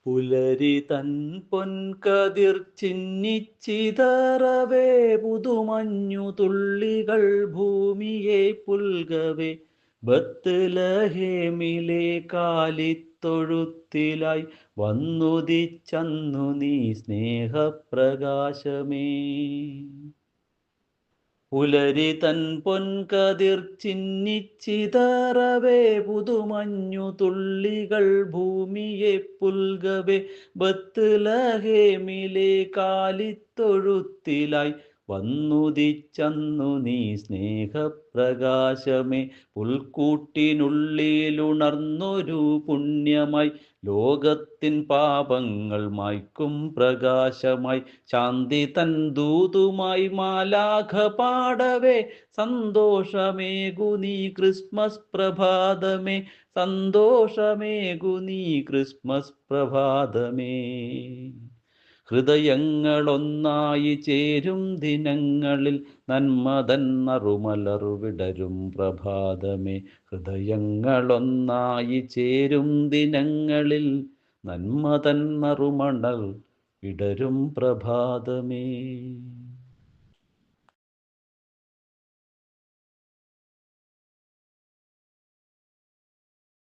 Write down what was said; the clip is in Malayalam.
പുലരി തൻ പൊൻകതിർ ചിന്നിച്ചിതറവേ, പുതുമഞ്ഞു തുള്ളികൾ ഭൂമിയെ പുൽകവേ, ബത്ലഹേമിലെ കാലിത്തൊഴുത്തിലായി വന്നുദിച്ചന്നു നീ സ്നേഹപ്രകാശമേ. പുലരി തൻ പൊൻകതിർ ചിന്നിച്ചിതറവേ, പുതുമഞ്ഞു തുള്ളികൾ ഭൂമിയെ പുൽകവേ, ബത്ലഹേമിലെ കാലിത്തൊഴുത്തിലായി വന്നുദിച്ചന്നു നീ സ്നേഹപ്രകാശമേ. പുൽക്കൂട്ടിനുള്ളിലുണർന്നൊരു പുണ്യമായി, ലോകത്തിൻ പാപങ്ങൾ മായ്ക്കും പ്രകാശമായി, ശാന്തി തൻ ദൂതുമായി മാലാഖ പാടവേ, സന്തോഷമേകു നീ ക്രിസ്മസ് പ്രഭാതമേ, സന്തോഷമേകു നീ ക്രിസ്മസ് പ്രഭാതമേ. ഹൃദയങ്ങളൊന്നായി ചേരും ദിനങ്ങളിൽ നന്മതൻ നറുമലർ വിടരും പ്രഭാതമേ. ഹൃദയങ്ങളൊന്നായി ചേരും ദിനങ്ങളിൽ നന്മതൻ നറുമണൽ വിടരും പ്രഭാതമേ.